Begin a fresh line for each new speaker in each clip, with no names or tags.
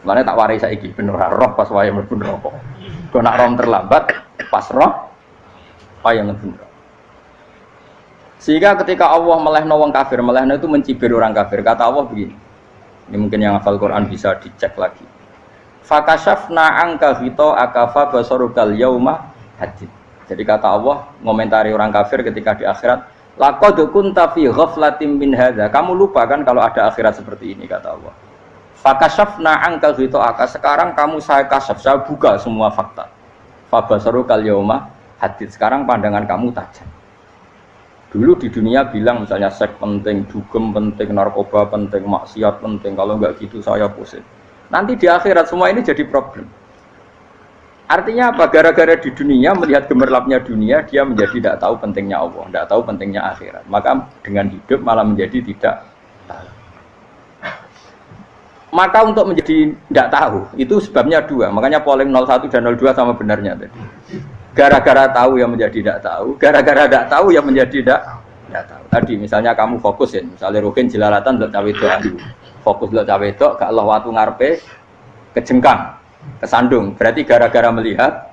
Mulane tak warai saiki ben ora roh pas wayahe mlebu neraka. Kok nak rom terlambat pas roh wayahe mlebu neraka. Sehingga ketika Allah melehno wong kafir, melehno itu mencibir orang kafir. Kata Allah begini. Ini mungkin yang hafal Quran bisa dicek lagi. Fakashafna anka hito akafa basarukal yauma hadid. Jadi kata Allah ngomentari orang kafir ketika di akhirat, laqad kunta fi ghaflatin min hadza. Kamu lupa kan kalau ada akhirat seperti ini, kata Allah. Fakashafna anka hito aka, sekarang kamu saya kasaf, saya buka semua fakta. Fa basarukal yauma hadid. Sekarang pandangan kamu tajam. Dulu di dunia bilang misalnya seks penting, dugem penting, narkoba penting, maksiat penting. Kalau enggak gitu saya pusing. Nanti di akhirat semua ini jadi problem. Artinya apa? Gara-gara di dunia melihat gemerlapnya dunia, dia menjadi tidak tahu pentingnya Allah, tidak tahu pentingnya akhirat. Maka dengan hidup malah menjadi tidak tahu. Maka untuk menjadi tidak tahu itu sebabnya dua. Makanya polling 01 dan 02 sama benarnya tadi. Gara-gara tahu yang menjadi tidak tahu, gara-gara tidak tahu yang menjadi tidak tahu. Tadi misalnya kamu fokus ya, misalnya Rukin jelalatan untuk cawe itu, fokus untuk cawe itu, gak Allah waktu ngarepe kejengkang, kesandung. Berarti gara-gara melihat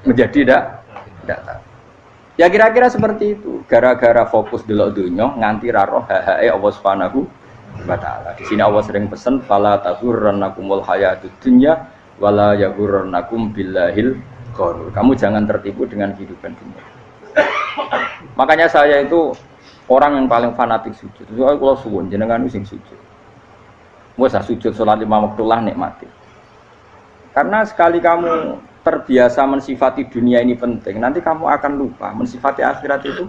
menjadi tidak tahu. Ya kira-kira seperti itu. Gara-gara fokus delok dunya nganti raroh hahae Allah Subhanahu wa taala. Di sini Allah sering pesan fala taghurrannakumul hayatud dunya wala yaghurrannakum billahil. Kamu jangan tertipu dengan kehidupan dunia. Makanya saya itu orang yang paling fanatik sujud. Soalnya kalau suwun jenengan sing sujud. Masa sujud salat 5 waktu lah nikmati. Karena sekali kamu terbiasa mensifati dunia ini penting, nanti kamu akan lupa mensifati akhirat itu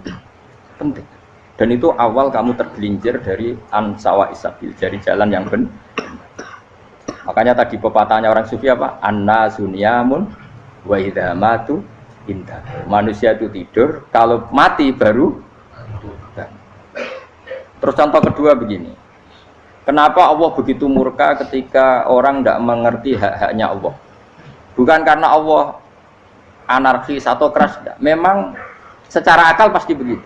penting. Dan itu awal kamu tergelincir dari ansawa isabil, dari jalan yang benar. Makanya tadi pepatahnya orang sufi apa? Anna sunyamun wa idza matu inta. Manusia itu tidur, kalau mati baru. Terus contoh kedua begini. Kenapa Allah begitu murka ketika orang tidak mengerti hak-haknya Allah? Bukan karena Allah anarkis atau keras, tidak. Memang secara akal pasti begitu.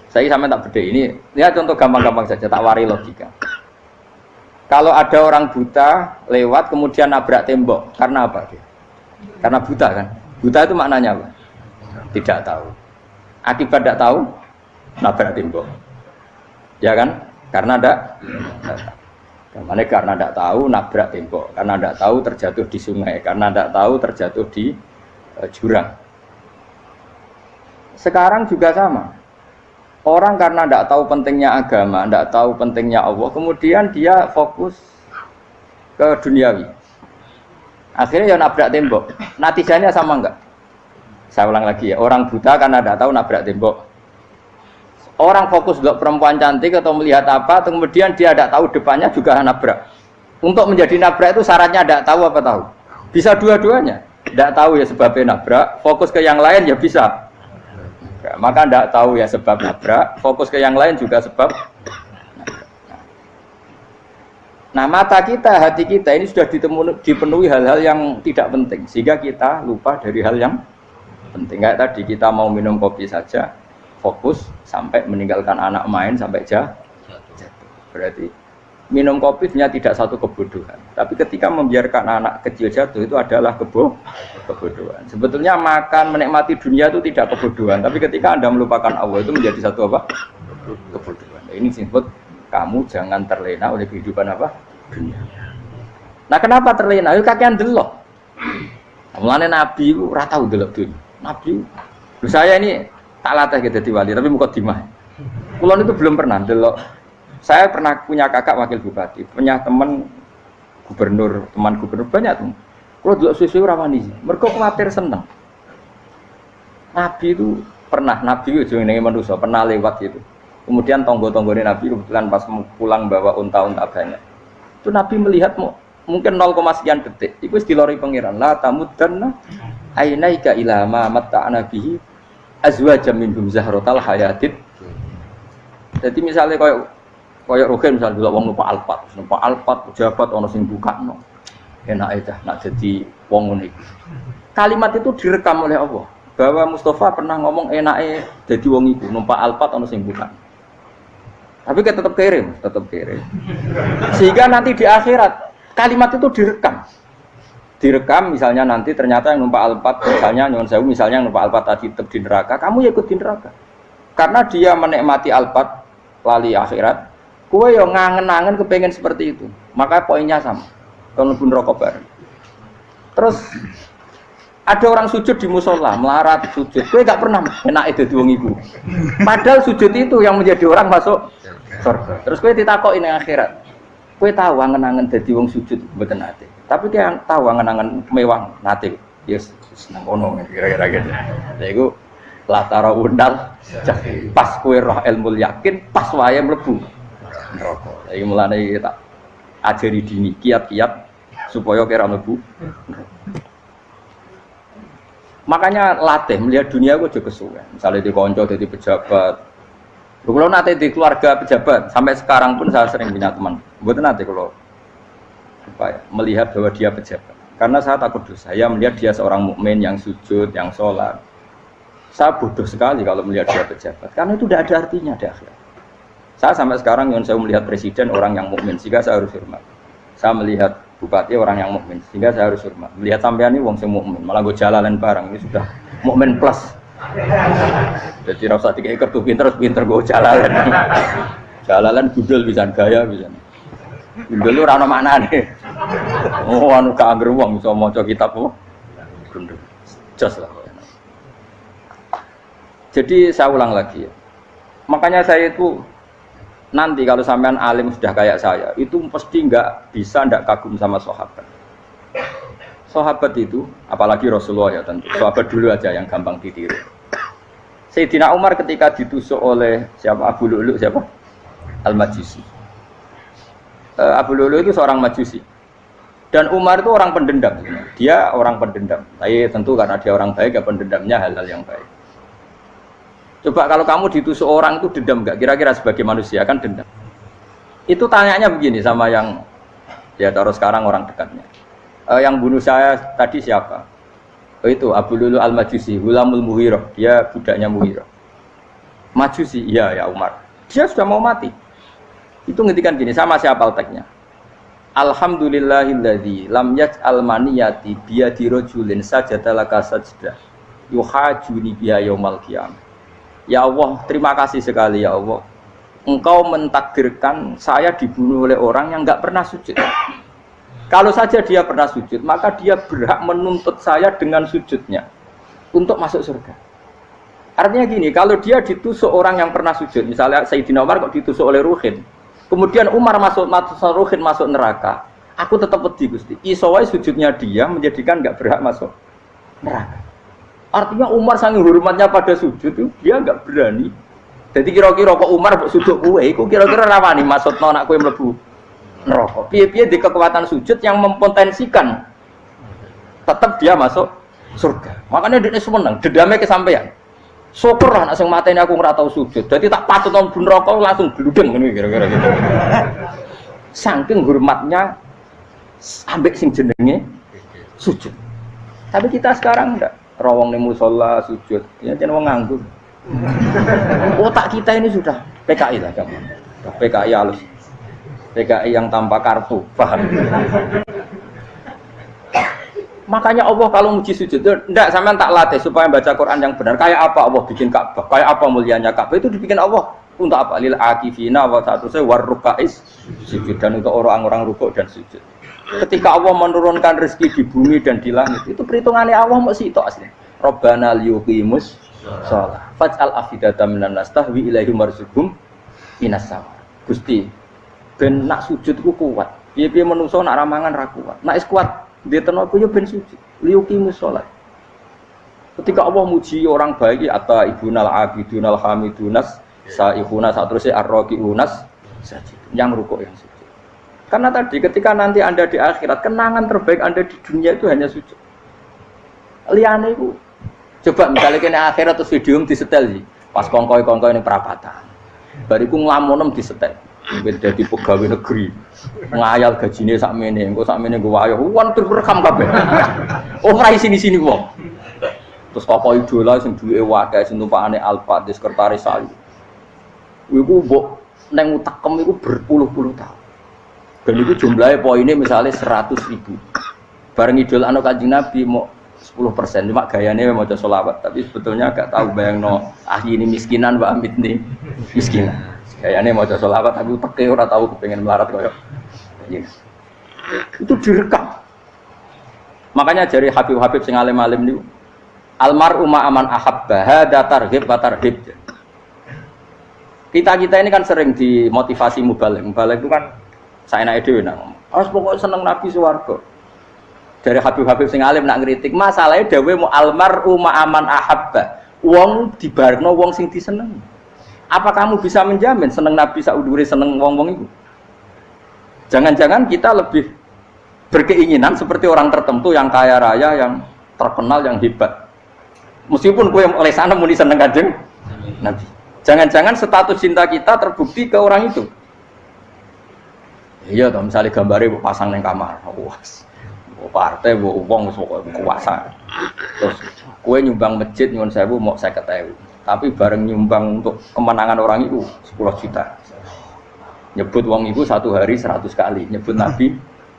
Saya sampai tak beda ini. Lihat contoh gampang-gampang saja, tak wari logika. Kalau ada orang buta lewat kemudian nabrak tembok, karena apa dia? Karena buta kan? Buta itu maknanya apa? Tidak tahu. Akibat tidak tahu, nabrak tembok. Ya kan? Karena tidak tahu. Karena tidak tahu, nabrak tembok. Karena tidak tahu, terjatuh di sungai. Karena tidak tahu, terjatuh di jurang. Sekarang juga sama. Orang karena tidak tahu pentingnya agama, tidak tahu pentingnya Allah, kemudian dia fokus ke duniawi. Akhirnya ya nabrak tembok. Natijanya sama enggak? Saya ulang lagi ya. Orang buta karena tidak tahu nabrak tembok. Orang fokus untuk perempuan cantik atau melihat apa, kemudian dia tidak tahu depannya juga nabrak. Untuk menjadi nabrak itu syaratnya tidak tahu apa tahu? Bisa dua-duanya. Tidak tahu ya sebabnya nabrak, fokus ke yang lain ya bisa. Maka tidak tahu ya sebab nabrak, fokus ke yang lain juga sebab. Nah mata kita, hati kita ini sudah dipenuhi hal-hal yang tidak penting, sehingga kita lupa dari hal yang penting. Kayak tadi kita mau minum kopi saja, fokus sampai meninggalkan anak main sampai jatuh. Berarti minum kopi sebenarnya tidak satu kebodohan, tapi ketika membiarkan anak kecil jatuh itu adalah kebodohan. Sebetulnya makan menikmati dunia itu tidak kebodohan, tapi ketika Anda melupakan Allah itu menjadi satu apa? Kebodohan. Ini disebut kamu jangan terlena oleh kehidupan apa? Dunia. Nah kenapa terlena? Itu kakean delok. Mulane Nabi itu ora tau delok dunia. Nabi, saya ini tak latih gitu di wali, tapi mukadimah. Kulon itu belum pernah delok. Saya pernah punya kakak wakil bupati, punya teman gubernur banyak tuh. Kalau delok susu rawani, mereka khawatir seneng. Nabi itu pernah, Nabi itu jenenge manusia pernah lewat gitu. Kemudian tonggo-tonggone Nabi kebetulan pas pulang bawa unta-unta banyak. Itu Nabi melihat mungkin 0, sekian detik. Itu dilori pangeran. La tamuddanna ainaika ila ma matta'na bihi azwajam minhum zahratal hayatid. Jadi misalnya kayak Rogen misalnya dulu wong numpak Alphard pejabat ono sing bukakno. Enak aja nak jadi wong ngene. Kalimat itu direkam oleh Allah bahwa Mustafa pernah ngomong enake jadi wong iku numpak Alphard ono sing bukakno. Tapi kita tetap kirim. Sehingga nanti di akhirat kalimat itu direkam misalnya nanti ternyata yang numpak Alphard misalnya nyuwun sewu misalnya yang numpak Alphard tadi tetap di neraka, kamu ya ikut di neraka karena dia menikmati Alphard lali akhirat, kowe yo ngangen-angen kepengen seperti itu, maka poinnya sama kalau pun rokok bareng. Terus ada orang sujud di musola, melarat sujud. Kowe gak pernah enak dadi wong iku. Padahal sujud itu yang menjadi orang masuk surga. Terus kowe ditakoki ning akhirat. Kowe tahu angen-angen dadi wong sujud mboten nate. Tapi kowe tahu angen-angen mewah nate. Yes, seneng ngono kira-kira gitu. Lha iku latara undal pas kowe roh ilmu yakin pas wae mlebu neraka. Iki mulane tak ajari dini kiat-kiat supaya kira mlebu. Makanya latih melihat dunia gue juga kesuwen. Misalnya di konco, di pejabat. Kalau nanti di keluarga pejabat, sampai sekarang pun saya sering punya teman. Buat nanti kalau melihat bahwa dia pejabat. Karena saya takut dosa. Saya melihat dia seorang mukmin yang sujud, yang sholat. Saya bodoh sekali kalau melihat dia pejabat. Karena itu tidak ada artinya di akhirat. Saya sampai sekarang yang saya melihat presiden orang yang mukmin, sehingga saya harus hormat. Saya melihat bupati orang yang mukmin, sehingga saya harus hormat. Melihat sampean ini wong sing mukmin, malah gue jalalan barang ini sudah mukmin plus. Jadi rasa tiga kartu pinter gue jalalan. Jalalan gudel bisa gaya bisa. Gudel lu rano mana nih? Oh anu keangger wong bisa maca kitab apa? Gudel. Jos lah. Jadi saya ulang lagi ya. Makanya saya itu nanti kalau sampean alim sudah kayak saya, itu pasti nggak kagum sama sahabat. Sahabat itu, apalagi Rasulullah ya tentu. Sahabat dulu aja yang gampang ditiru. Sayyidina Umar ketika ditusuk oleh siapa Abu Lu'lu siapa? Al-Majusi. Abu Lu'lu itu seorang Majusi. Dan Umar itu orang pendendam. Dia orang pendendam. Tapi tentu karena dia orang baik, ya pendendamnya hal-hal yang baik. Coba kalau kamu ditusuk orang itu dendam nggak? Kira-kira sebagai manusia kan dendam. Itu tanyanya begini sama yang ya taruh sekarang orang dekatnya. Yang bunuh saya tadi siapa? Itu Abu Lu'lu Al-Majusi, Hulamul Mughirah. Dia budaknya Mughirah. Majusi, iya ya Umar. Dia sudah mau mati. Itu ngetikan gini, sama siapa alteknya? Alhamdulillahilladzi lam yaj'al maniyati biyadi rajulin sajadalaka sajdah yuhajuni biha yaumal qiyamah. Ya Allah, terima kasih sekali ya Allah. Engkau mentakdirkan saya dibunuh oleh orang yang enggak pernah sujud. Kalau saja dia pernah sujud, maka dia berhak menuntut saya dengan sujudnya untuk masuk surga. Artinya gini, kalau dia ditusuk orang yang pernah sujud, misalnya Sayyidina Umar kok ditusuk oleh Ruhin, kemudian Umar masuk Ruhin masuk neraka, aku tetap pedih Gusti. Isowai sujudnya dia menjadikan enggak berhak masuk neraka. Artinya Umar saking hormatnya pada sujud itu dia enggak berani. Jadi kira-kira kok Umar sujud kowe iku kira-kira rawani maksudno anak kowe mlebu neraka. Piye-piye di kekuatan sujud yang mempotensikan tetap dia masuk surga. Makanya dia seneng, dendamnya kesampaian. Syukurlah anak sing mateni aku ora tau sujud. Jadi tak patut nang neraka langsung gludeng ngene kira-kira gitu. Saking hormatnya ambek sing jenenge sujud. Tapi kita sekarang enggak. Rawong ning musala sujud, ya jeneng wong nganggur. Otak kita ini sudah PKI lah kamu. PKI halus. PKI yang tanpa kartu, paham? Makanya Allah kalau muji sujud, enggak sampean tak latih supaya baca Quran yang benar. Kayak apa Allah bikin Ka'bah? Kayak apa mulianya Ka'bah itu dibikin Allah untuk apa? Lil akifina wa ta'tusai warrukais sujud dan untuk orang-orang rukuk dan sujud. Ketika Allah menurunkan rezeki di bumi dan di langit, itu perhitungannya Allah masih itu asli. Rabbana liyuqimus shalah faj'al afidatan minan nas tahwi ilaihim warzuqhum minas sama. Gusti, ben nak sujud ku kuat. Piye-piye menungso nak ramangan ra kuat. Nak is kuat diteno ku yo ben sujud. Liyuqimus shalah. Ketika Allah muji orang baik atau ibunal abidunal hamidunas saihuna satrusé arraqiunas yang rukuk yang sujud. Karena tadi ketika nanti Anda di akhirat, kenangan terbaik Anda di dunia itu hanya sujud. Liane itu, coba misalnya kena akhirat terus video disetel sih, pas kongkoi ini perapatan, bariku ngelamonem disetel, beda di pegawai negeri, ngayal gajinya sakmene, engko sakmene gue wayo, wan terrekam kabeh, oh rai sini wong, terus tokoh idola sing duwe wakai, sing tumpakane Alphard, di sekretaris saya, iku mbok neng utakem iku berpuluh-puluh tahun. Dan itu jumlahnya poinnya misalnya 100.000. Bareng idul anu Kanjeng Nabi mau 10%, cuma gayanya mau maca sholawat, tapi sebetulnya gak tahu bayangno ini miskinan Mbak Amit nih miskinan. Gayanya mau maca sholawat tapi teke ora tahu kepengen melarat koyo. Itu direkam. Makanya dari Habib-habib sing alim-alim niku almar'u ma'aman ahabba hada targhib wa tarhib. Kita ini kan sering dimotivasi mubaligh. Mubaligh itu kan saenake dhewe nang. Harus pokoknya seneng Nabi swarga. Dari Habib-habib sing alim nak ngritik masalahnya dhewe mu almar'u ma'aman ahabba. Wong dibarno wong sing disenengi. Apa kamu bisa menjamin seneng Nabi saudure seneng wong-wong itu? Jangan-jangan kita lebih berkeinginan seperti orang tertentu yang kaya raya, yang terkenal, yang hebat. Meskipun kue oleh sana muni seneng Kanjeng Nabi. Jangan-jangan status cinta kita terbukti ke orang itu. Iya, toh misalnya gambarnya pasang neng kamar, puas. Partai, uang, kuasa. Terus kue nyumbang masjid nyuwun sewu mau 50.000. Tapi bareng nyumbang untuk kemenangan orang itu 10 juta. Nyebut uang itu satu hari 100 kali. Nyebut Nabi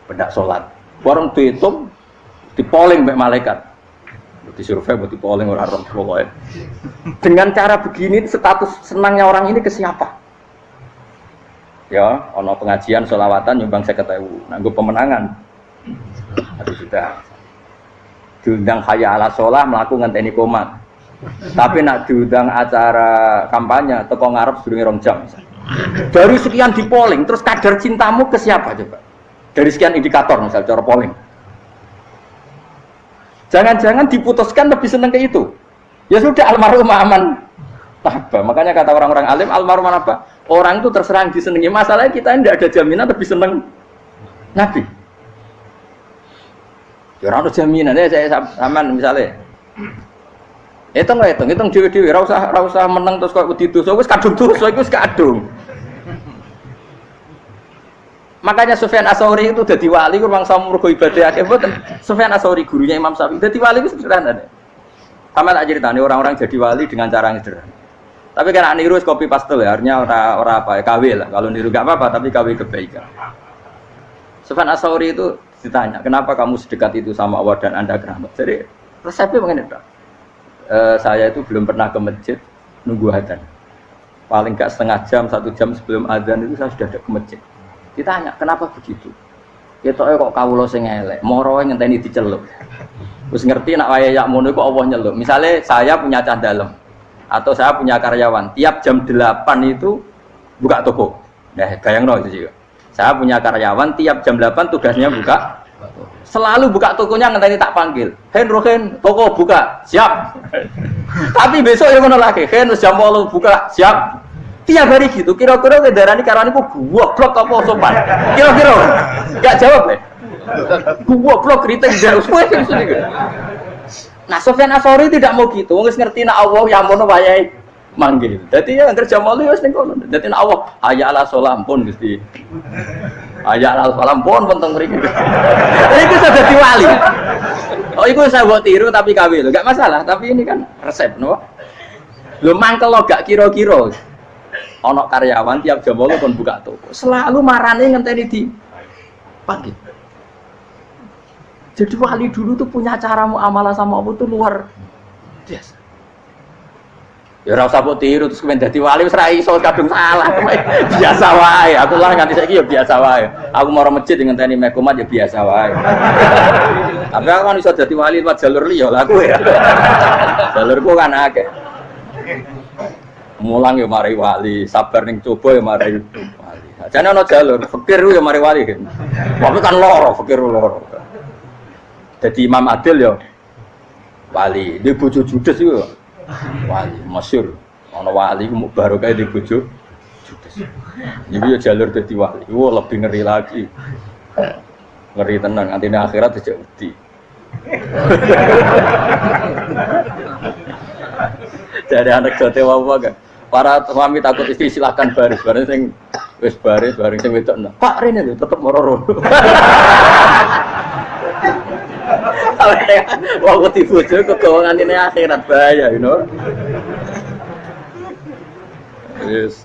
pendak sholat. Bareng dihitung, dipoling mbek malaikat. Disurvei buat dipoling orang pokoknya. Dengan cara begini status senangnya orang ini ke siapa? Ya, ono pengajian sholawatan nyumbang 50.000. Nanggo pemenangan. Habis sudah diundang hayya ala sholah melakukan ngenteni komat. Tapi nak diundang acara kampanye teko ngarep sedurunge 2 jam. Dari sekian di polling, terus kadar cintamu ke siapa coba? Dari sekian indikator misal cara polling. Jangan-jangan diputuskan lebih senang ke itu. Ya sudah almarhum aman. Apa? Makanya kata orang-orang alim almarhum apa? Orang itu terserah disenangi. Masalahnya kita tidak ada jaminan lebih senang Nabi. Ya orang ada jaminan ya saya aman misalnya. Hitung dewi-dewi, ra usah meneng terus kok wedi dosa, wis kadung dosa iku wis kadung. Makanya Sufyan Ats-Tsauri itu dadi wali ku mangsa mergo ibadah akeh mboten. Sufyan Ats-Tsauri gurunya Imam Syafi'i dadi wali ku sederhana. Sama tak ceritane orang-orang jadi wali dengan cara yang sederhana. Tapi kan niru copy paste ya, artinya ora apa ya KW lah. Kalau niru enggak apa-apa tapi KW kebaikan. Sufyan Ats-Tsauri itu ditanya, "Kenapa kamu sedekat itu sama Allah dan Anda keramat?" Jadi resepnya begini, Pak. Saya itu belum pernah ke masjid nunggu adzan. Paling enggak setengah jam, 1 jam sebelum adzan itu saya sudah ada ke masjid. Ditanya, kenapa begitu? Ketoke kok kawula sing elek, moroe ngenteni diceluk. Wis ngerti nek waya yak mono kok Allah nyeluk. Misale saya punya cah dalem atau saya punya karyawan, tiap jam 8 itu buka toko. Nah, bayangno itu juga. Saya punya karyawan tiap jam 8 tugasnya buka. Selalu buka tokonya ngenteni tak panggil. Hen, toko buka, siap. Tapi besok yang ngono lagi, Hen jam 8 buka, siap. Tiap hari gitu, kira-kira kendaraan karyawan itu goblok apa sopan? Kira-kira enggak jawab deh. Goblok kritik jauh semua gitu. Nah, Sufyan Ats-Tsauri tidak mau gitu. Wong wis ngerti nek Allah yang mono wayahe manggil. Dadi ya anggere jam 8 wis ning kono. Dadi nek Allah hayya ala sholah pun Gusti. Hayya ala sholah pun teng mriki. Iku sudah dadi wali. Oh, iku saya buat tiru tapi KW lho. Enggak masalah, tapi ini kan resep, no. Lho mangkel lo gak kira-kira. Ono karyawan tiap jam 8 kon buka toko. Selalu marane ngenteni di panggil. Jadi wali dulu tuh punya cara muamalah sama Allah tuh luar biasa. Ya ora usah mbok tiru terus kemen dadi wali wis ra iso kadung salah. Biasa wae. Aku lah nganti saiki ya biasa wae. Aku mau masjid ngenteni mekomat ya biasa wae. Tapi aku kan iso dadi wali lewat jalur liya lah aku ya. Jalurku kan akeh. Mulang ya mari wali, sabar ning coba ya mari wali. Jane ana jalur fikir ya mari wali. Tapi kan loro, fikir loro. Jadi Imam Adil ya wali, di bojo judes itu wali, masyhur. Ana wali ku baru kae di bojo judes. Iki ya jalur dadi wali. Wah, lebih ngeri lagi. Ngeri tenan, antine akhirat aja wedi. Dari anak jote wae gak. Para suami takut istri silahkan baris, sing wis baris, bareng sing wedok. Pak rene lho tetep moro-moro. Wong di bojo kegawangan ini akhirat bahaya, you know. Yes.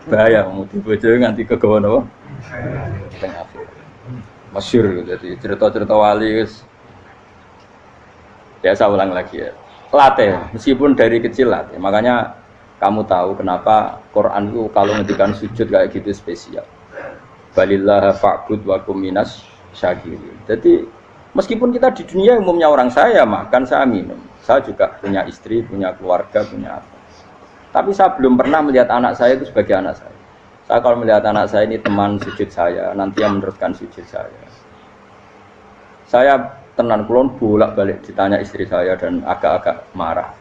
Bahaya mau di bojo nganti kegawan apa? Teng akhirat. Masyhur gitu. Jadi cerita-cerita wali wis ya saya ulang lagi ya. Latih, meskipun dari kecil latih. Makanya kamu tahu kenapa Quran itu kalau ngendikan sujud kayak gitu spesial. Balillah fa'bud wa kum minas syakirin. Jadi meskipun kita di dunia umumnya orang saya makan, saya minum. Saya juga punya istri, punya keluarga, punya apa. Tapi saya belum pernah melihat anak saya itu sebagai anak saya. Saya kalau melihat anak saya ini teman sujud saya, nanti yang meneruskan sujud saya. Saya tenan kulon bolak-balik ditanya istri saya dan agak-agak marah.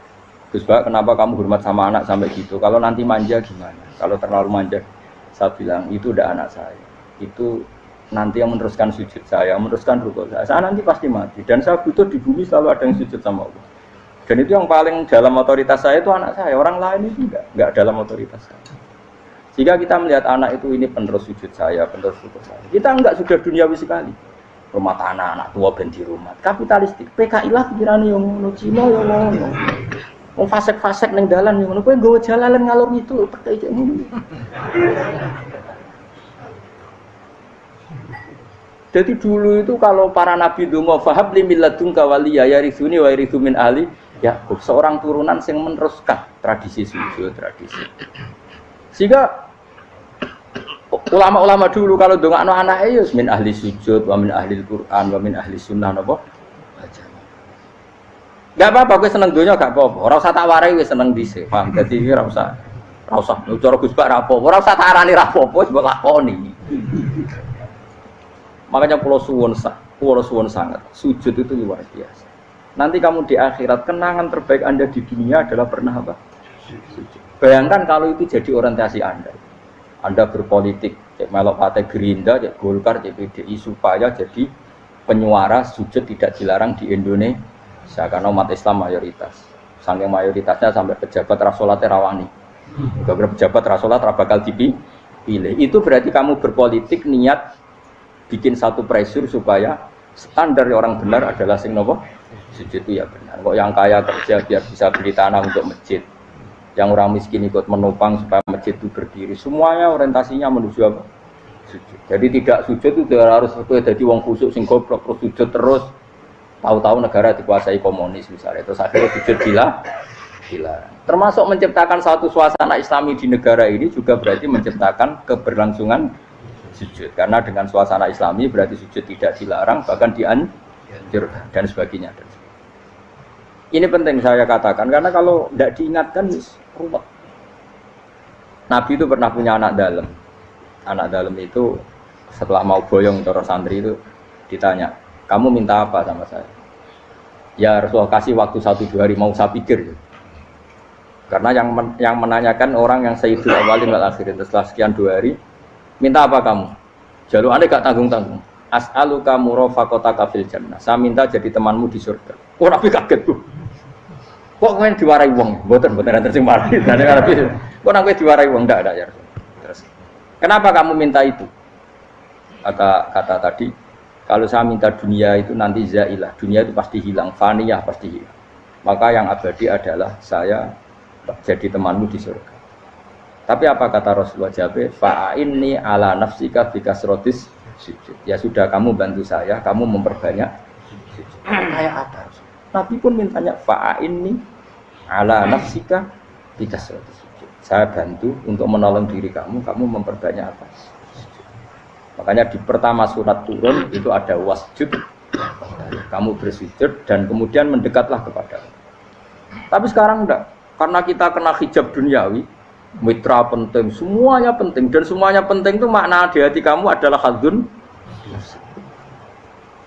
Gus Pak, kenapa kamu hormat sama anak sampai gitu? Kalau nanti manja gimana? Kalau terlalu manja, saya bilang itu udah anak saya. Itu nanti yang meneruskan sujud saya, meneruskan rukuk saya. Saya nanti pasti mati dan saya butuh di bumi selalu ada yang sujud sama Allah. Dan itu yang paling dalam otoritas saya itu anak saya. Orang lain itu enggak dalam otoritas saya. Jika kita melihat anak itu ini penerus sujud saya, penerus rukuk saya. Kita enggak sudah duniawi sekali. Rumah tanah, anak tua ben di rumah. Kapitalistik. PKI lah pikirannya yang ngono, Cina yang ngono. Wong fasek-fasek ning dalan yang ngono, kowe nggawa jalalan ngalor itu PKI cek ngono. Jadi dulu itu kalau para nabi donga fahab li milladunka waliya yarithuni wa yarithu min ahli Yakub, seorang turunan yang meneruskan tradisi sujud, tradisi. Sehingga ulama-ulama dulu kalau dongakno anake ya min ahli sujud, wa min ahli Quran, wa min ahli sunnah napa? Enggak apa-apa kowe seneng donya gak apa-apa. Ora usah tak warai wis seneng dhisik. Paham? Dadi iki ora usah cara Gus Bak ra apa-apa. Ora usah tak arani ra apa-apa wis mbok lakoni. Makanya pulau suwun sangat. Sujud itu luar biasa. Nanti kamu di akhirat kenangan terbaik Anda di dunia adalah pernah apa? Sujud. Bayangkan kalau itu jadi orientasi Anda. Anda berpolitik, cek melok partai Gerindra, cek Golkar, cek PDI supaya jadi penyuara sujud tidak dilarang di Indonesia karena umat Islam mayoritas. Saking mayoritasnya sampai pejabat rasolat rawani. Beberapa pejabat rasolat bakal dipilih. Itu berarti kamu berpolitik niat bikin satu pressure supaya standar orang benar adalah sing nopo sujud itu ya benar. Kok yang kaya kerja biar bisa beli tanah untuk masjid, yang orang miskin ikut menopang supaya masjid itu berdiri. Semuanya orientasinya menuju apa? Sujud. Jadi tidak sujud itu harus jadi wong khusyuk sing goblok terus sujud terus. Tahu-tahu negara dikuasai komunis misalnya, terus akhirnya sujud gila. Termasuk menciptakan satu suasana Islami di negara ini juga berarti menciptakan keberlangsungan sujud. Karena dengan suasana Islami berarti sujud tidak dilarang, bahkan dianjurkan dan sebagainya. Ini penting saya katakan karena kalau tidak diingatkan ruwet. Nabi itu pernah punya anak dalam. Anak dalam itu setelah mau boyong cara santri itu ditanya, kamu minta apa sama saya? Ya Rasulullah kasih waktu 1-2 hari mau saya pikir. Karena yang menanyakan orang yang sayyidul awalin wal akhirin setelah sekian 2 hari, minta apa kamu? Jalur anda gak tanggung-tanggung. As'aluka murafaqataka fil jannah. Saya minta jadi temanmu di surga. Oh Nabi kaget tuh. Kok kalian diwarai wong? Mboten nanti sing mati. Nabi, kok nang kowe diwarai wong ndak ya. Terus, kenapa kamu minta itu? Kata tadi, kalau saya minta dunia itu nanti zailah. Dunia itu pasti hilang, faniyah pasti hilang. Maka yang abadi adalah saya jadi temanmu di surga. Tapi apa kata Rasulullah Jabir? Fa'inni ala nafsika bikasrotis sujud. Ya sudah kamu bantu saya, kamu memperbanyak sujud. Kayak apa? Nabi pun mintanya fa'inni ala nafsika bikasrotis sujud. Saya bantu untuk menolong diri kamu, kamu memperbanyak apa? Sujud. Makanya di pertama surat turun itu ada wasjud. Kamu bersujud dan kemudian mendekatlah kepada Allah. Tapi sekarang enggak. Karena kita kena hijab duniawi, mitra penting, semuanya penting dan semuanya penting itu makna di hati kamu adalah hadun.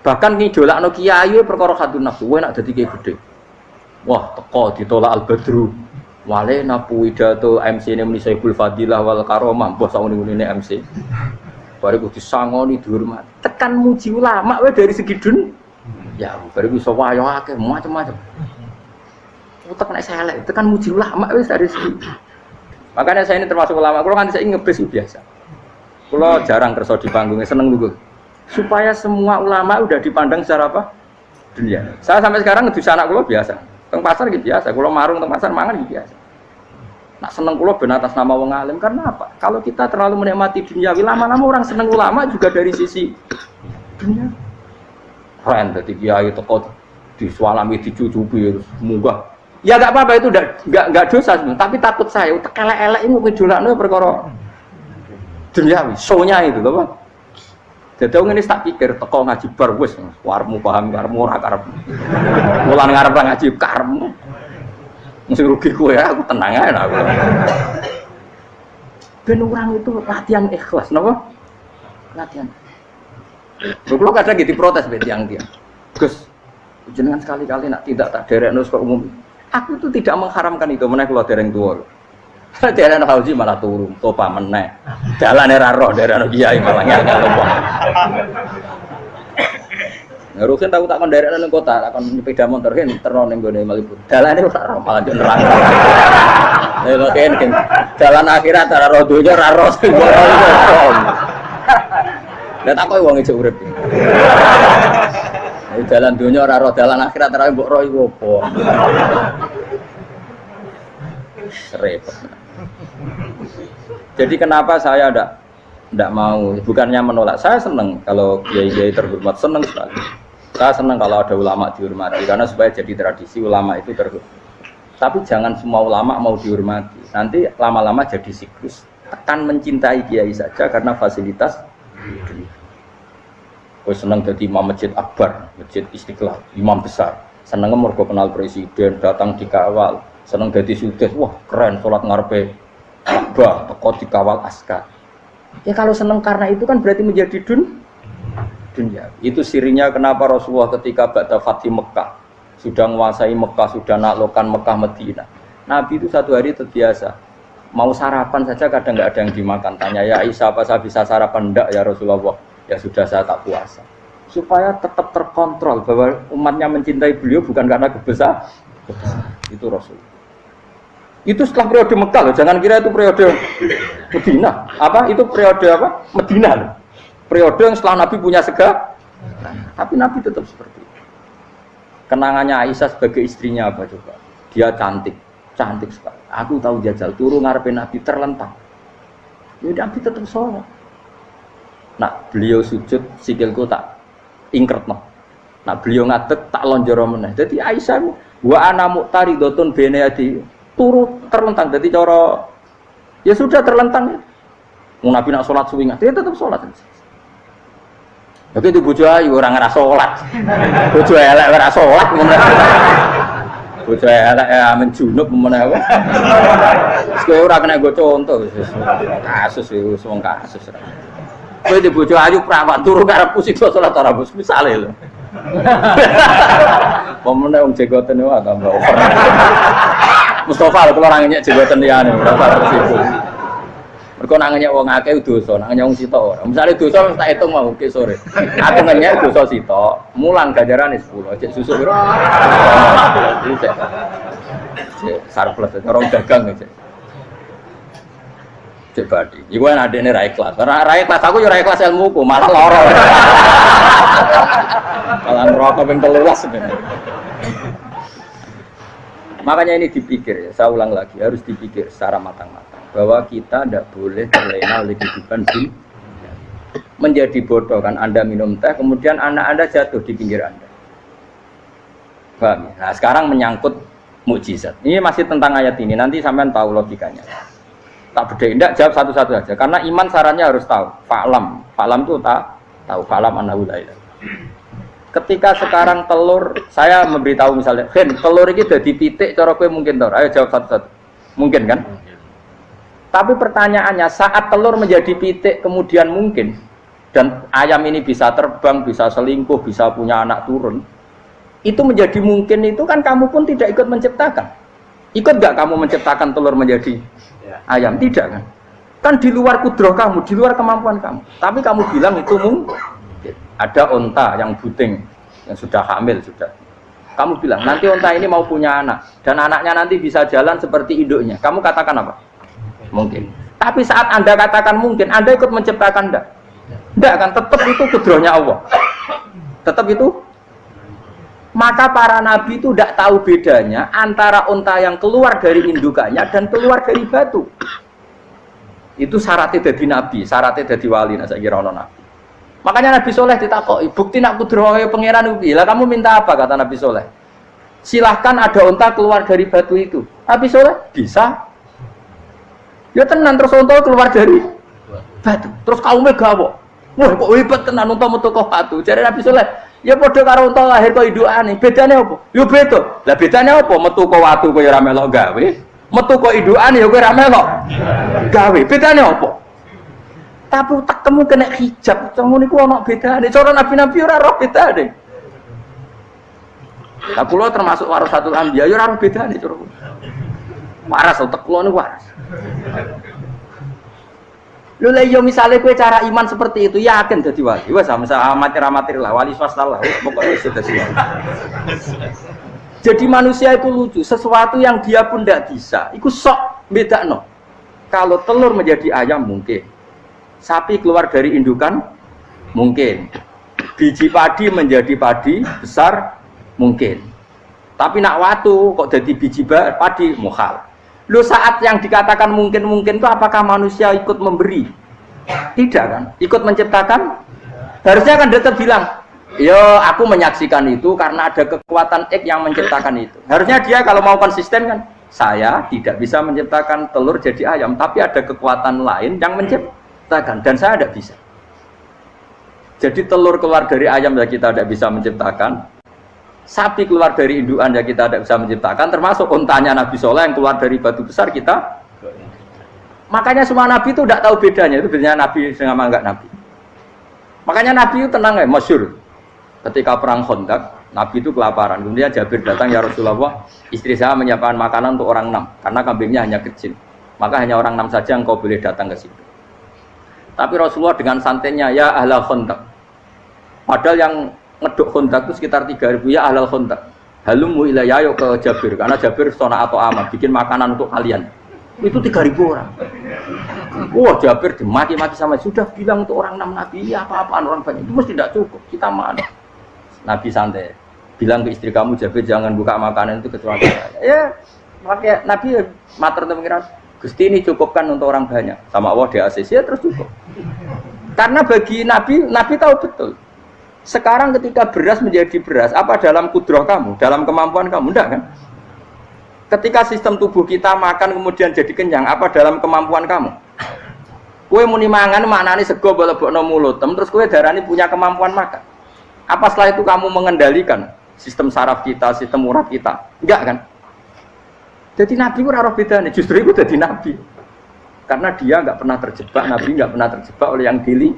Bahkan ngidolakno kiai perkara hadun nafsu, kowe nak dadi kiai gedhe. Wah, teko ditolak al-badru. Wale napu pidato MC ne muni Saiful Fadilah wal Karomah, mbah sakmene MC. Bariku disangoni dihormat. Tekan muji ulama wae dari segi dun. Ya, bariku iso wayo akeh macam-macam. Utek nek selek, tekan muji ulama wis dari segi. Makanya saya ini termasuk ulama, kalau nanti saya ngebes biasa. Kalau jarang kerja di panggungnya, seneng dulu. Supaya semua ulama udah dipandang secara apa? Dunia. Saya sampai sekarang ngedus anak kalau biasa. Teng pasar gitu biasa. Kalau marung teng pasar mangan gitu biasa. Nak seneng kula ben atas nama wong alim karena apa? Kalau kita terlalu menikmati duniawi lama-lama orang seneng ulama juga dari sisi dunia. Keren dadi kiai teko disualami dicucupi munggah. Ya enggak apa-apa itu enggak dosa tapi takut saya elek-elek ini ngidolakno perkara duniawi, show-nya itu lho, Pak. Jadi wong ini tak pikir teko ngaji bar wis warmu paham karmu ora karep. Mulan ngarep ngaji karmu. Mesti rugi kowe aku tenang ae aku. Ben orang itu latihan ikhlas, napa? Latihan. Kalau kadang gitu protes be tiang-tiang. Gus, jenengan sekali-kali nak tidak tak derekno kok umum. Aku itu tidak mengharamkan itu, meneh kula dereng tuwa. Dereng Fauzi malah turun, topa meneh. Dalane ra roh dereng kiai malah ngel-ngel wong. Ngerusin tahu tak kon daerah nang kota, tak kon sepeda motor kan terno ning gone Malibu. Dalane ora ro malah yo nerang. Lha kene jalan akhirat ora ro donya ora ro. Lah tak koyo wong ijo urip. Jalan donya ora ro, jalan akhirat ora mbok ro iku opo. Repot. Jadi kenapa saya tidak mau, bukannya menolak, saya senang kalau kiai-kiai terhormat, senang sekali. Saya senang kalau ada ulama dihormati, karena supaya jadi tradisi ulama itu terhormat. Tapi jangan semua ulama mau dihormati, nanti lama-lama jadi siklus. Tekan mencintai kiai saja karena fasilitas. Gue senang jadi imam masjid akbar, masjid Istiqlal, imam besar. Senang mergo kenal presiden, datang dikawal. Senang jadi sudes, wah keren, sholat ngarepe Ka'bah, teko dikawal askar. Ya kalau senang karena itu kan berarti menjadi dunia. Itu sirinya kenapa Rasulullah ketika ba'da Fathi Mekah sudah menguasai Mekah, sudah naklukkan Mekah Madinah. Nabi itu satu hari terbiasa mau sarapan saja kadang nggak ada yang dimakan. Tanya ya Aisyah, apa saya bisa sarapan? Enggak ya Rasulullah. Ya sudah saya tak puasa. Supaya tetap terkontrol bahwa umatnya mencintai beliau bukan karena kebesaran. Itu Rasul. Itu setelah periode Mekah loh, jangan kira itu periode Medina. Apa? Itu periode apa? Medina loh. Periode yang setelah Nabi punya segala. Tapi Nabi tetap seperti itu. Kenangannya Aisyah sebagai istrinya apa coba? Dia cantik, cantik sekali. Aku tahu jajal turun ngarepin Nabi terlentang. Ya Nabi tetap sholat. Nah beliau sujud sikilku tak ingkret no. Nah beliau ngadeg tak lonjoro meneh. Jadi Aisyah wa ana muqtaridotun bene adi turu terlentang, jadi cara ya sudah terlentang ya. Nabi nak sholat suwingan, dia tetap sholat. Tapi itu bojo ayu orang ngerasa sholat, bojo elek ngerasa sholat, bojo elek ya amin junub mana? Sekarang orang kena gue contoh, kasus itu semua kasus. Kau itu bojo ayu perawan turu karena pusing sholat orang bos misalnya loh. Pemenang orang jegoten itu atau over. Mustafa kalau orangnya jabatan dia nih, rasa tersibuk. Mereka nanganya uang akeh dosa, nanganya uang sito. Misalnya dosa tak hitung mau ke sore. Aku nanya dosa sito, mulang ganjaran 10. Cek susu bro. Cek surplus, orang dagang cek. Cek badi. Iku kan ada ini rai kelas. Rai kelas aku ya rai kelas ilmuku, malah lorong. Malah ngerokok yang telulas sebenarnya. Makanya ini dipikir ya, saya ulang lagi, harus dipikir secara matang-matang bahwa kita tidak boleh terlena oleh kehidupan dunia. Menjadi bodoh kan Anda minum teh, kemudian anak Anda jatuh di pinggir Anda. Paham ya? Nah sekarang menyangkut mukjizat. Ini masih tentang ayat ini, nanti sampean tahu logikanya. Tak beda, tidak jawab satu-satu aja, karena iman sarannya harus tahu. Fa'lam itu tak tahu, fa'lam annahu la ilaha. Ketika sekarang telur, saya memberitahu misalnya, Hen, telur ini udah dipitik, cara gue mungkin telur. Ayo jawab satu-satu. Mungkin kan? Tapi pertanyaannya, saat telur menjadi pitik kemudian mungkin, dan ayam ini bisa terbang, bisa selingkuh, bisa punya anak turun, itu menjadi mungkin itu kan kamu pun tidak ikut menciptakan. Ikut gak kamu menciptakan telur menjadi ayam? Tidak kan? Kan di luar kudroh kamu, di luar kemampuan kamu. Tapi kamu bilang itu mungkin. Ada onta yang buting, yang sudah hamil sudah. Kamu bilang nanti onta ini mau punya anak dan anaknya nanti bisa jalan seperti induknya. Kamu katakan apa? Mungkin. Tapi saat Anda katakan mungkin, Anda ikut menciptakan enggak? Enggak kan? Tetap itu kudrohnya Allah. Tetap itu Maka para nabi itu tidak tahu bedanya antara unta yang keluar dari indukannya dan keluar dari batu. Itu syaratnya jadi nabi, syaratnya jadi wali. Nah, saya kira ono nabi. Makanya Nabi Soleh ditakoki, bukti nak kudrohe pangeran ubi. Lah kamu minta apa, kata Nabi Soleh? Silahkan ada unta keluar dari batu itu. Nabi Soleh bisa. Ya tenan terus unta keluar dari batu. Terus kaumnya gawok. Wah kok hebat tenan unta metu kok batu. Jadi Nabi Soleh, ya padha karo unta lahir kok indukane. Bedane apa? Ya beda. Lah bedane apa? Metu kok watu kok ya ora melok gawe. Metu kok indukane ya kowe ora melok gawe. Bedane apa? Tapi utakmu kena hijab. Ngono niku ana bedane. Cara nabi-nabi ora roh bedane. Lah kula termasuk warasatul anbiya ya ora roh bedane cara. Waras utek kula niku waras. Lho lha yo misale kowe cara iman seperti itu yakin dadi wali. Wes amatir lah wali swasta lah. Pokoknya wis dadi wali. Jadi manusia itu lucu, sesuatu yang dia pun tidak bisa. Iku sok bedakno. Kalau telur menjadi ayam mungkin. Sapi keluar dari indukan mungkin. Biji padi menjadi padi besar mungkin. Tapi nak watu kok jadi biji padi mukhal. Lu saat yang dikatakan mungkin-mungkin itu apakah manusia ikut memberi? Tidak kan? Ikut menciptakan? Harusnya kan tetap bilang, yo aku menyaksikan itu karena ada kekuatan X yang menciptakan itu. Harusnya dia kalau mau konsisten kan, saya tidak bisa menciptakan telur jadi ayam, tapi ada kekuatan lain yang menciptakan dan saya tidak bisa. Jadi telur keluar dari ayam ya kita tidak bisa menciptakan. Sapi keluar dari indukan ya kita tidak bisa menciptakan, termasuk untanya Nabi Soleh yang keluar dari batu besar kita. Makanya semua Nabi itu tidak tahu bedanya, itu bedanya Nabi sama enggak Nabi. Makanya Nabi itu tenang ya, masyhur. Ketika perang Khandaq, Nabi itu kelaparan. Kemudian Jabir datang, ya Rasulullah, istri saya menyiapkan makanan untuk orang 6, karena kambingnya hanya kecil. Maka hanya orang 6 saja engkau boleh datang ke situ. Tapi Rasulullah dengan santainya, ya ahlal Khandaq. Padahal yang ngeduk Khandaq itu sekitar 3.000 ya ahlal Khandaq. Halumu ilayya yuk ke Jabir, karena Jabir sona atau aman bikin makanan untuk kalian. Itu 3.000 orang. Wah, Jabir dimaki-maki sama sudah bilang untuk orang 6 Nabi, ya apa-apaan orang banyak itu mesti tidak cukup. Kita mana? Nabi santai. Bilang ke istri kamu Jabir jangan buka makanan itu kecuali saya. Ya, makanya Nabi matur untuk pengiran. Gusti ini cukupkan untuk orang banyak. Sama Allah di ACC ya terus cukup. Karena bagi Nabi tahu betul. Sekarang ketika beras menjadi beras, apa dalam kudroh kamu, dalam kemampuan kamu? Enggak kan? Ketika sistem tubuh kita makan kemudian jadi kenyang, apa dalam kemampuan kamu? Kue muni mangan maknane sego bolebokno mulut, terus kue darani punya kemampuan makan. Apa setelah itu kamu mengendalikan sistem saraf kita, sistem urat kita? Enggak kan? Jadi Nabi ora roh bedane, justru itu jadi Nabi. Karena dia enggak pernah terjebak, Nabi enggak pernah terjebak oleh yang dili.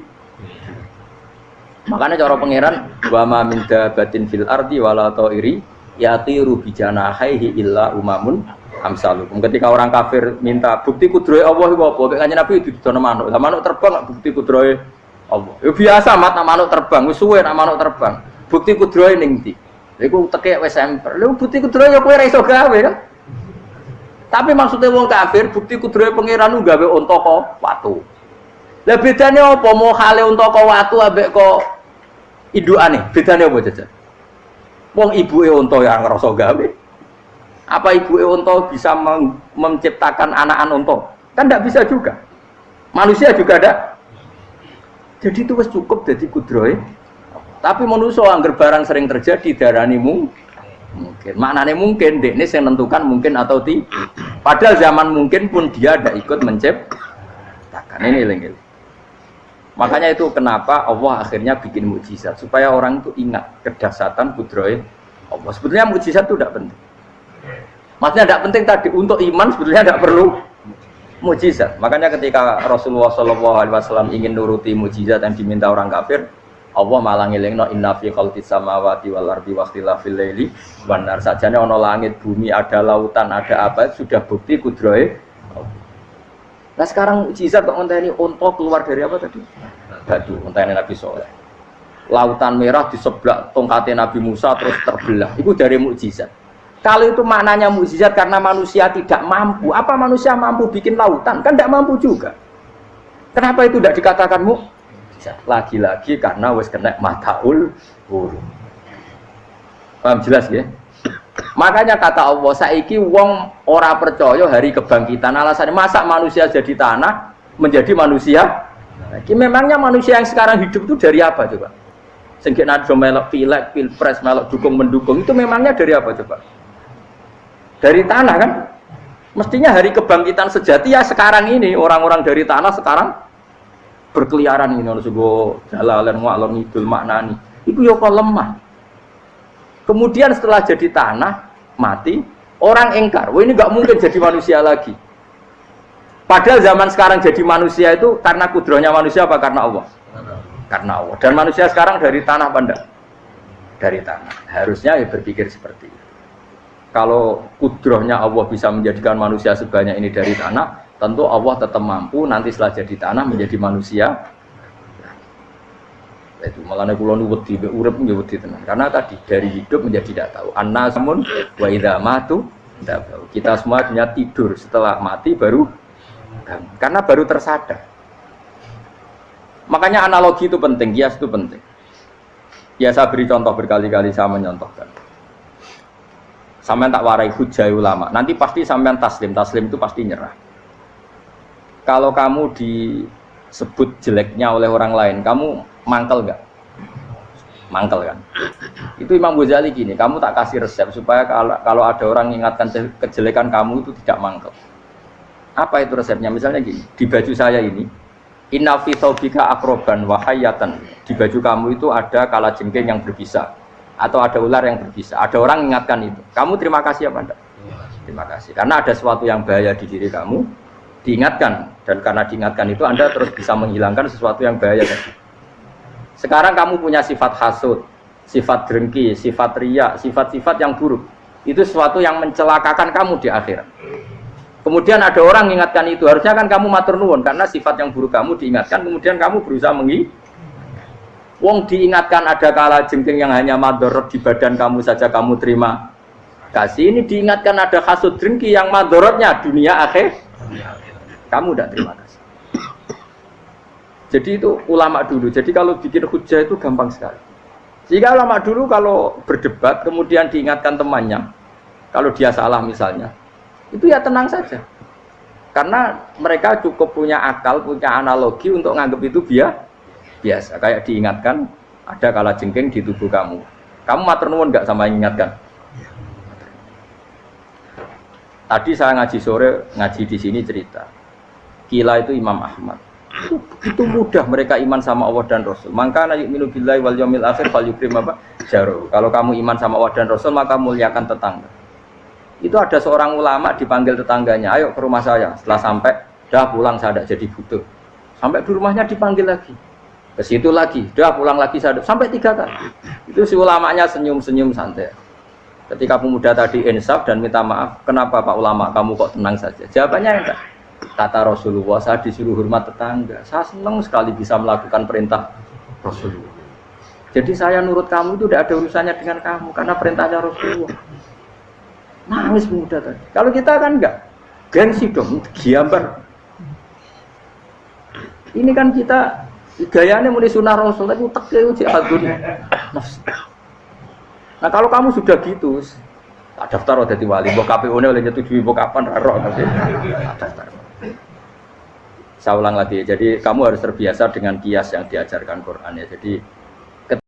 Makanya cara pangeran wa ma min dabatin fil ardi wala ta'iri yatiru bi janahihi illa umamun amsalukum. Ketika orang kafir minta bukti kudrohe Allah iku apa? Kok kanjeng Nabi didono manuk. Lah manuk terbang bukti kudrohe Allah. Ya biasa mat manuk terbang wis suwe nak manuk terbang. Bukti kudrohe ning ndi? Iku teke wis semper. Lha bukti kudrohe ya kowe ora iso gawe kan? Tapi maksudnya wong kafir bukti kudrohe pangeran ku gawe unta kok watu. Lah bedane apa mau hale unta kok watu ambek kok indukane, bedanya apa jajan? Wong ibuke unta yang ngerasa gawe. Apa ibuke unta bisa menciptakan anakan unta? Kan tidak bisa juga. Manusia juga ada. Jadi itu wis cukup jadi kudrohe. Tapi manusia angger barang sering terjadi darani mungkin. Maknane mungkin dekne sing nentukan mungkin atau tidak. Padahal zaman mungkin pun dia ada ikut menciptakan. Ini eling-eling. Makanya itu kenapa Allah akhirnya bikin mukjizat supaya orang itu ingat kedahsyatan kudrohe Allah. Sebetulnya mukjizat itu tidak penting. Maksudnya tidak penting tadi untuk iman sebetulnya tidak perlu mukjizat. Makanya ketika Rasulullah SAW ingin nuruti mukjizat yang diminta orang kafir, Allah malah ngelingno inna fi khalqis samawati wal ardi wa ikhtilafil laili wan nar. Sajane ana langit, bumi, ada lautan, ada apa sudah bukti kudrohe. Nah sekarang mukjizat kok ngenteni unta keluar dari apa tadi? Batu, ngenteni Nabi Soleh. Lautan merah di sebelah tongkatnya Nabi Musa terus terbelah. Itu dari mukjizat. Kalau itu maknanya mukjizat karena manusia tidak mampu, apa manusia mampu bikin lautan? Kan tidak mampu juga. Kenapa itu tidak dikatakan mukjizat? Lagi-lagi karena wis kena mataul huruf. Paham jelas ya? Makanya kata Allah, saiki wong ora percaya hari kebangkitan. Alasannya masa manusia jadi tanah menjadi manusia? Memangnya manusia yang sekarang hidup itu dari apa coba? Sengke nado melok pilek, pilpres, melok dukung mendukung itu memangnya dari apa coba? Dari tanah kan? Mestinya hari kebangkitan sejati ya sekarang ini orang-orang dari tanah sekarang berkeliaran ini harus go jalan ngalor ngidul maknani. Itu yo kok lemah. Kemudian setelah jadi tanah, mati, orang engkar, wah ini nggak mungkin jadi manusia lagi. Padahal zaman sekarang jadi manusia itu karena kudrohnya manusia apa karena Allah? Karena Allah. Dan manusia sekarang dari tanah pandang, dari tanah. Harusnya ya berpikir seperti itu. Kalau kudrohnya Allah bisa menjadikan manusia sebanyak ini dari tanah, tentu Allah tetap mampu nanti setelah jadi tanah menjadi manusia. Itu malah kula nu wedi urip nggih wedi tenan. Karena tadi dari hidup menjadi tidak tahu. Annasamun wa idza matu tidak tahu. Kita semua hanya tidur, setelah mati baru karena baru tersadar. Makanya analogi itu penting, kias itu penting. Ya saya beri contoh berkali-kali saya menyontohkan. Sampean tak warai hujah ulama. Nanti pasti sampean taslim itu pasti nyerah. Kalau kamu disebut jeleknya oleh orang lain, kamu mangkel nggak? Mangkel kan? Itu Imam Ghazali gini, kamu tak kasih resep supaya kalau ada orang mengingatkan kejelekan kamu itu tidak mangkel. Apa itu resepnya? Misalnya gini, di baju saya ini, inna fi thawbika akroban wa hayatan. Di baju kamu itu ada kalajengking yang berbisa atau ada ular yang berbisa. Ada orang mengingatkan itu. Kamu terima kasih apa enggak? Terima kasih. Karena ada sesuatu yang bahaya di diri kamu, diingatkan, dan karena diingatkan itu Anda terus bisa menghilangkan sesuatu yang bahaya tadi. Sekarang kamu punya sifat hasud, sifat dengki, sifat riya, sifat-sifat yang buruk. Itu sesuatu yang mencelakakan kamu di akhirat. Kemudian ada orang mengingatkan itu, harusnya kan kamu matur nuwun karena sifat yang buruk kamu diingatkan, kemudian kamu berusaha wong diingatkan ada kalajengking yang hanya madorot di badan kamu saja kamu terima kasih. Ini diingatkan ada hasud dengki yang madorotnya dunia akhir, kamu tidak terima kasih. Jadi itu ulama dulu. Jadi kalau bikin hujah itu gampang sekali. Jika ulama dulu kalau berdebat kemudian diingatkan temannya, kalau dia salah misalnya, itu ya tenang saja. Karena mereka cukup punya akal, punya analogi untuk nganggap itu biasa. Kayak diingatkan ada kalajengking di tubuh kamu. Kamu matur nuwun nggak sama ingatkan? Tadi saya ngaji sore, ngaji di sini cerita. Kila itu Imam Ahmad. Itu mudah mereka iman sama Allah dan Rasul. Maka yu'minu billahi wal yaumil akhir falyukrim apa? Jaru. Kalau kamu iman sama Allah dan Rasul maka muliakan tetangga. Itu ada seorang ulama dipanggil tetangganya, ayo ke rumah saya. Setelah sampai, dah pulang saya tidak jadi butuh. Sampai di rumahnya dipanggil lagi. Ke situ lagi, dah pulang lagi saya sampai 3 kali. Itu si ulamanya senyum-senyum santai. Ketika pemuda tadi insaf dan minta maaf, kenapa Pak Ulama kamu kok tenang saja? Jawabannya enggak. Kata Rasulullah, saya disuruh hormat tetangga. Saya senang sekali bisa melakukan perintah Rasulullah. Jadi saya nurut kamu itu tidak ada urusannya dengan kamu, karena perintahnya Rasulullah. Nangis pemuda tadi. Kalau kita kan enggak, gengsi dong, giambar. Ini kan kita gayanya mulai sunnah Rasul, tapi uteknya jihadun. Nah kalau kamu sudah gitu, tak daftar udah wali, mbok KPU-nya oleh nyetujui mbok kapan raro nanti. Daftar. Saya ulang lagi, jadi kamu harus terbiasa dengan kias yang diajarkan Quran ya. Jadi